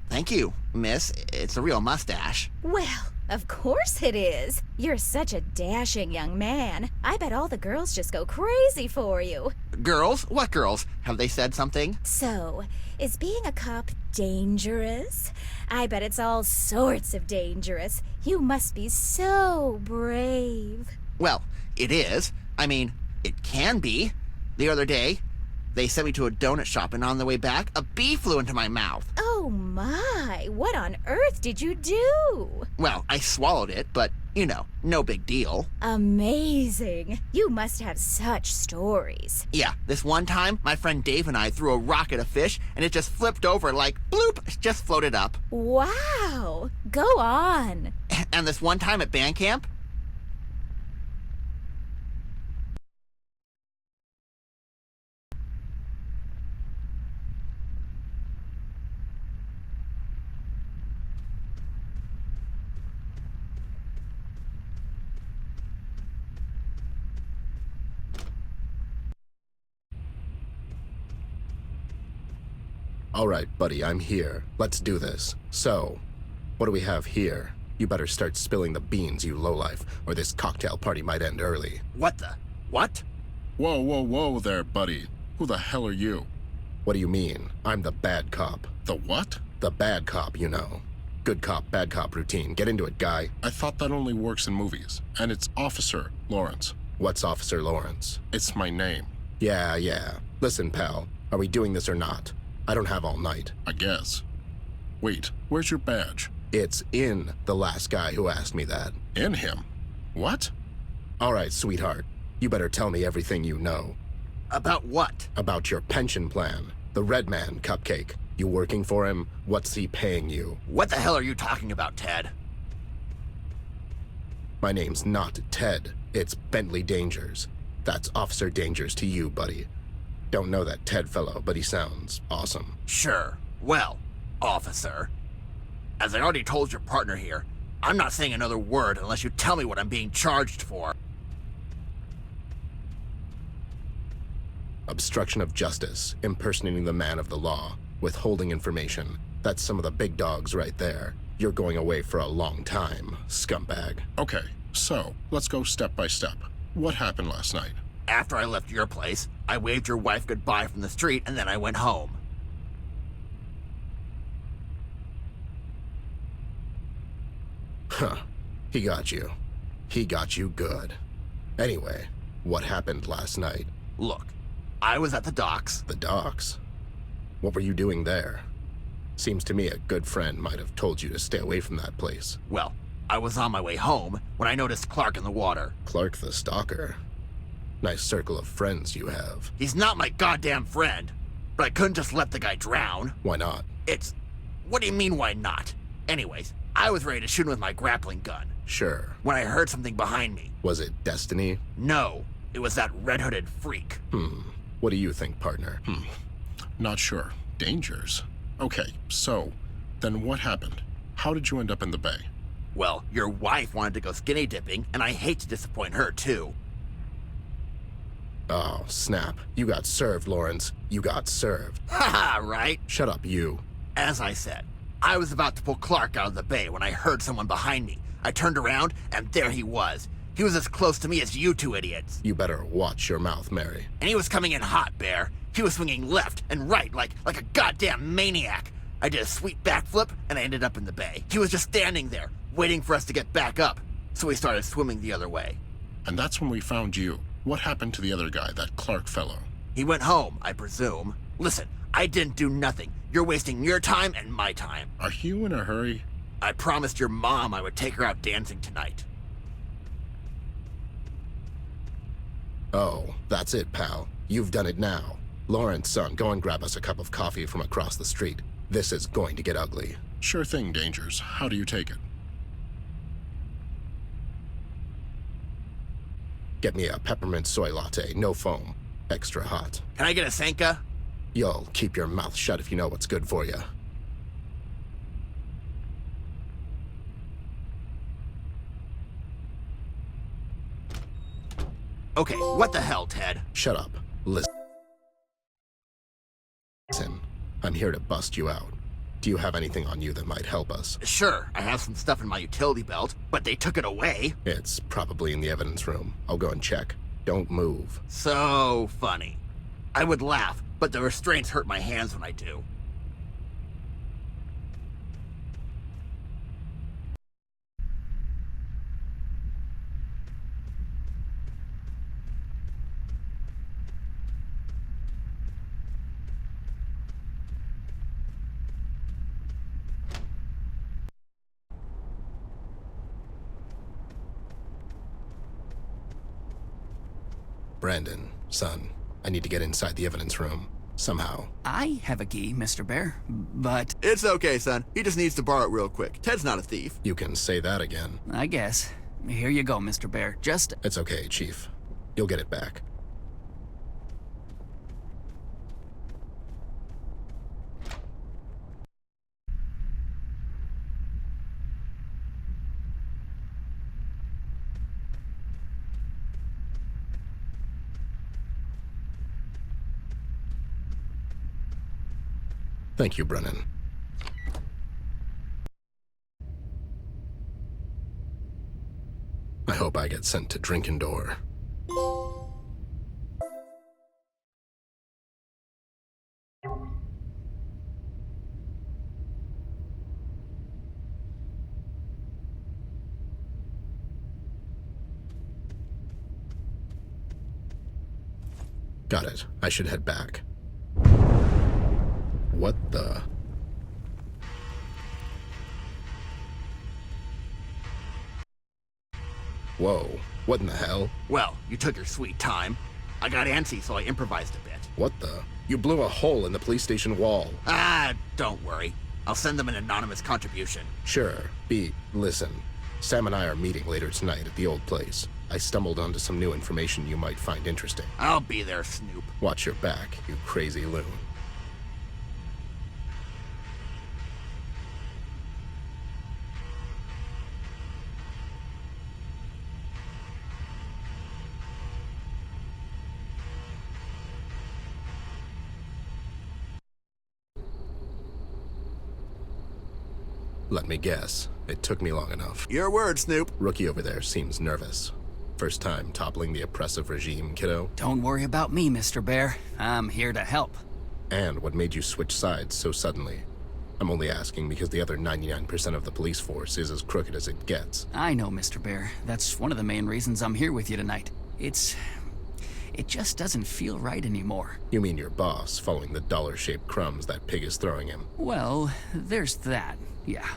Thank you, miss. It's a real mustache. Well, of course it is. You're such a dashing young man. I bet all the girls just go crazy for you. Girls? What girls? Have they said something? So, is being a cop dangerous? I bet it's all sorts of dangerous. You must be so brave. Well, it is. I mean, it can be. The other day, they sent me to a donut shop, and on the way back, a bee flew into my mouth. Oh my, what on earth did you do? Well, I swallowed it, but, you know, no big deal. Amazing. You must have such stories. Yeah, this one time, my friend Dave and I threw a rock at a fish, and it just flipped over like, bloop, it just floated up. Wow, go on. And this one time at band camp, All right, buddy, I'm here. Let's do this. So, what do we have here? You better start spilling the beans, you lowlife, or this cocktail party might end early. what the? What? Whoa, whoa, whoa there, buddy. Who the hell are you? What do you mean? I'm the bad cop. The what? The bad cop, you know. Good cop, bad cop routine. Get into it, guy. I thought that only works in movies. And it's Officer Lawrence. What's Officer Lawrence? It's my name. Yeah. Listen, pal. Are we doing this or not? I don't have all night. I guess. Wait, where's your badge? It's in the last guy who asked me that. In him? What? All right, sweetheart. You better tell me everything you know. About what? About your pension plan. The Red Man, Cupcake. You working for him? What's he paying you? What the hell are you talking about, Ted? My name's not Ted. It's Bentley Dangers. That's Officer Dangers to you, buddy. Don't know that Ted fellow, but he sounds awesome. Sure. Well, officer, as I already told your partner here, I'm not saying another word unless you tell me what I'm being charged for. Obstruction of justice, impersonating the man of the law, withholding information. That's some of the big dogs right there. You're going away for a long time, scumbag. Okay, so let's go step by step. What happened last night? After I left your place, I waved your wife goodbye from the street and then I went home. Huh. He got you. He got you good. Anyway, what happened last night? Look, I was at the docks. The docks? What were you doing there? Seems to me a good friend might have told you to stay away from that place. Well, I was on my way home when I noticed Clark in the water. Clark the stalker? Nice circle of friends you have. He's not my goddamn friend, but I couldn't just let the guy drown. Why not? What do you mean, why not? Anyways, I was ready to shoot him with my grappling gun. Sure. When I heard something behind me. Was it Destiny? No, it was that red-hooded freak. What do you think, partner? Not sure. Dangers. Okay, so, then what happened? How did you end up in the bay? Well, your wife wanted to go skinny dipping, and I hate to disappoint her, too. Oh, snap. You got served, Lawrence. You got served. Haha, right? Shut up, you. As I said, I was about to pull Clark out of the bay when I heard someone behind me. I turned around, and there he was. He was as close to me as you two idiots. You better watch your mouth, Mary. And he was coming in hot, Bear. He was swinging left and right like a goddamn maniac. I did a sweet backflip, and I ended up in the bay. He was just standing there, waiting for us to get back up. So we started swimming the other way. And that's when we found you. What happened to the other guy, that Clark fellow? He went home, I presume. Listen, I didn't do nothing. You're wasting your time and my time. Are you in a hurry? I promised your mom I would take her out dancing tonight. Oh, that's it, pal. You've done it now. Lawrence, son, go and grab us a cup of coffee from across the street. This is going to get ugly. Sure thing, Dangers. How do you take it? Get me a peppermint soy latte, no foam. Extra hot. Can I get a Sanka? You'll keep your mouth shut if you know what's good for you. Okay, what the hell, Ted? Shut up. Listen. I'm here to bust you out. Do you have anything on you that might help us? Sure, I have some stuff in my utility belt, but they took it away. It's probably in the evidence room. I'll go and check. Don't move. So funny. I would laugh, but the restraints hurt my hands when I do. Brandon, son, I need to get inside the evidence room. Somehow. I have a key, Mr. Bear, but... It's okay, son. He just needs to borrow it real quick. Ted's not a thief. You can say that again. I guess. Here you go, Mr. Bear. Just... It's okay, Chief. You'll get it back. Thank you, Brennan. I hope I get sent to Drinkendor. Got it. I should head back. What the? Whoa, what in the hell? Well, you took your sweet time. I got antsy, so I improvised a bit. What the? You blew a hole in the police station wall. Ah, don't worry. I'll send them an anonymous contribution. Sure, listen. Sam and I are meeting later tonight at the old place. I stumbled onto some new information you might find interesting. I'll be there, Snoop. Watch your back, you crazy loon. Let me guess. It took me long enough. Your word, Snoop. Rookie over there seems nervous. First time toppling the oppressive regime, kiddo? Don't worry about me, Mr. Bear. I'm here to help. And what made you switch sides so suddenly? I'm only asking because the other 99% of the police force is as crooked as it gets. I know, Mr. Bear. That's one of the main reasons I'm here with you tonight. It just doesn't feel right anymore. You mean your boss following the dollar-shaped crumbs that pig is throwing him? Well, there's that, yeah.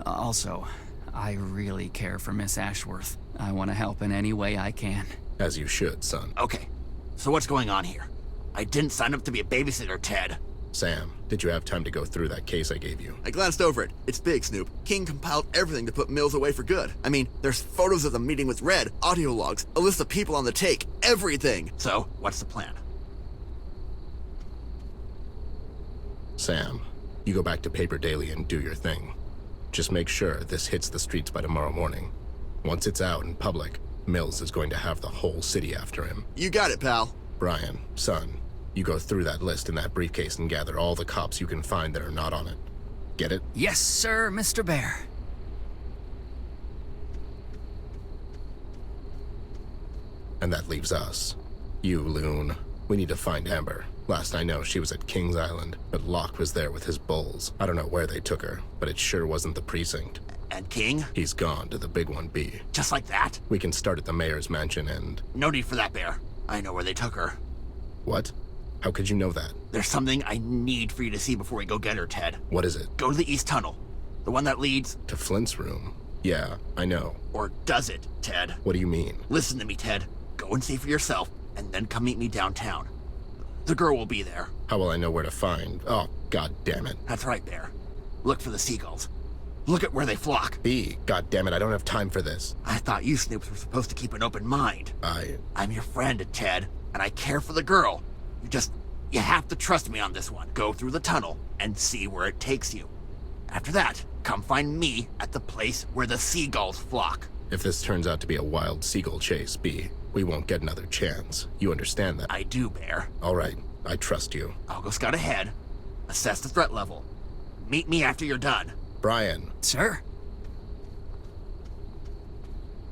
Also, I really care for Miss Ashworth. I want to help in any way I can. As you should, son. Okay, so what's going on here? I didn't sign up to be a babysitter, Ted. Sam, did you have time to go through that case I gave you? I glanced over it. It's big, Snoop. King compiled everything to put Mills away for good. I mean, there's photos of the meeting with Red, audio logs, a list of people on the take, everything. So, what's the plan? Sam, you go back to Paper Daily and do your thing. Just make sure this hits the streets by tomorrow morning. Once it's out in public, Mills is going to have the whole city after him. You got it, pal. Brian, son, you go through that list in that briefcase and gather all the cops you can find that are not on it. Get it? Yes, sir, Mr. Bear. And that leaves us. You, Loon. We need to find Amber. Last I know, she was at Kings Island, but Locke was there with his bulls. I don't know where they took her, but it sure wasn't the precinct. And King? He's gone to the Big 1B. Just like that? We can start at the mayor's mansion and... No need for that, Bear. I know where they took her. What? How could you know that? There's something I need for you to see before we go get her, Ted. What is it? Go to the East Tunnel. The one that leads... To Flint's room. Yeah, I know. Or does it, Ted? What do you mean? Listen to me, Ted. Go and see for yourself, and then come meet me downtown. The girl will be there. How will I know where to find? Oh, god damn it. That's right, Bear. Look for the seagulls. Look at where they flock. God damn it, I don't have time for this. I thought you Snoops were supposed to keep an open mind. I'm your friend, Ted, and I care for the girl. You have to trust me on this one. Go through the tunnel and see where it takes you. After that, come find me at the place where the seagulls flock. If this turns out to be a wild seagull chase, B, we won't get another chance. You understand that? I do, Bear. All right, I trust you. I'll go scout ahead, assess the threat level. Meet me after you're done. Brian. Sir?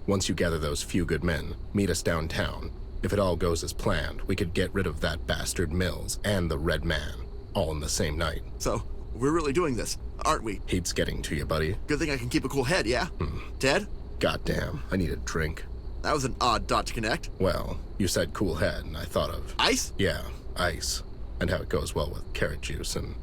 Once you gather those few good men, meet us downtown. If it all goes as planned, we could get rid of that bastard Mills and the Red Man, all in the same night. So, we're really doing this, aren't we? Heat's getting to you, buddy. Good thing I can keep a cool head, yeah? Ted? Goddamn, I need a drink. That was an odd dot to connect. Well, you said cool head, and I thought of... Ice? Yeah, ice. And how it goes well with carrot juice and...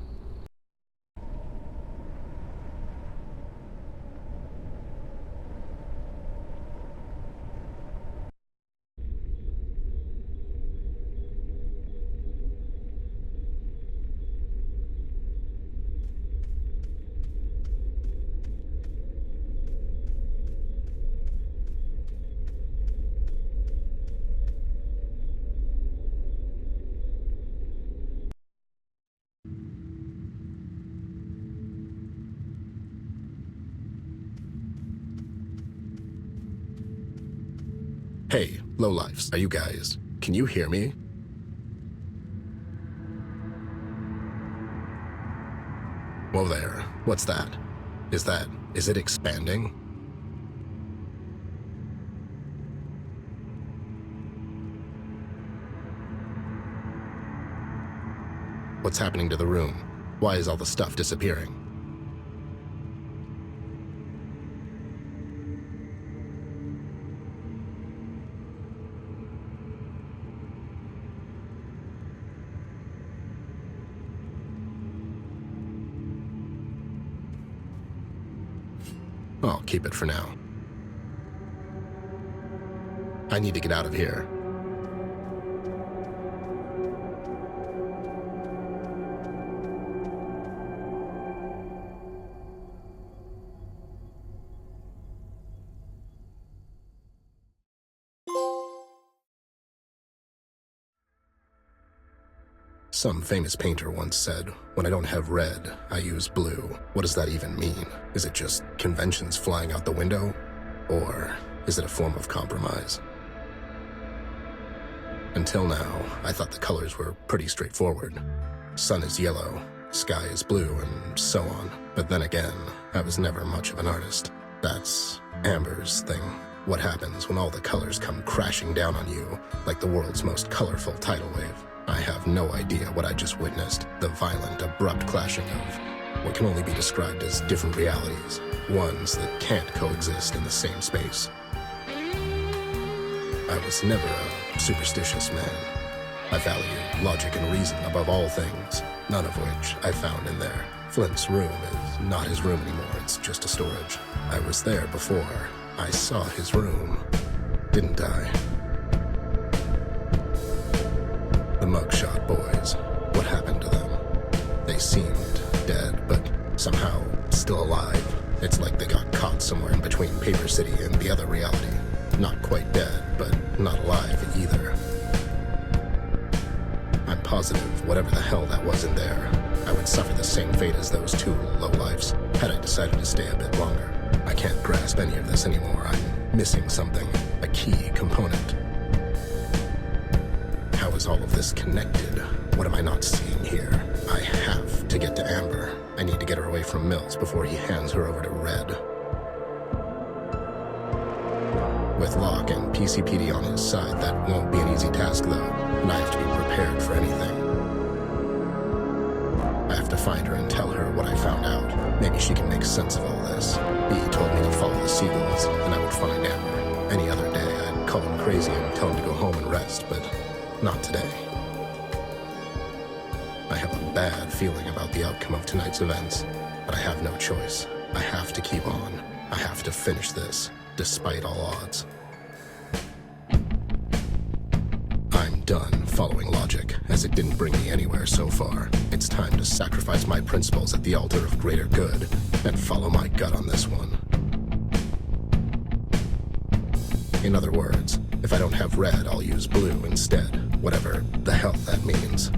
Hey, lowlifes, are you guys? Can you hear me? Whoa there, what's that? Is it expanding? What's happening to the room? Why is all the stuff disappearing? I'll keep it for now. I need to get out of here. Some famous painter once said, "When I don't have red, I use blue." What does that even mean? Is it just conventions flying out the window? Or is it a form of compromise? Until now, I thought the colors were pretty straightforward. Sun is yellow, sky is blue, and so on. But then again, I was never much of an artist. That's Amber's thing. What happens when all the colors come crashing down on you, like the world's most colorful tidal wave? I have no idea what I just witnessed. The violent, abrupt clashing of what can only be described as different realities. Ones that can't coexist in the same space. I was never a superstitious man. I value logic and reason above all things, none of which I found in there. Flint's room is not his room anymore, it's just a storage. I was there before. I saw his room, didn't I? The Mugshot boys, what happened to them? They seemed dead, but somehow still alive. It's like they got caught somewhere in between Paper City and the other reality. Not quite dead, but not alive either. I'm positive whatever the hell that was in there, I would suffer the same fate as those two lowlifes had I decided to stay a bit longer. I can't grasp any of this anymore. I'm missing something, a key component. How is is all of this connected? What am I not seeing here? I have to get to Amber. I need to get her away from Mills before he hands her over to Red. With Locke and PCPD on his side, that won't be an easy task, though, and I have to be prepared for anything. I have to find her and tell her what I found out. Maybe she can make sense of all this. He told me to follow the seagulls, and I would find Amber. Any other day, I'd call him crazy and tell him to go home and rest, but not today. I have a bad feeling about the outcome of tonight's events, but I have no choice. I have to keep on. I have to finish this, despite all odds. I'm done following logic, as it didn't bring me anywhere so far. It's time to sacrifice my principles at the altar of greater good, and follow my gut on this one. In other words, if I don't have red, I'll use blue instead, whatever the hell that means.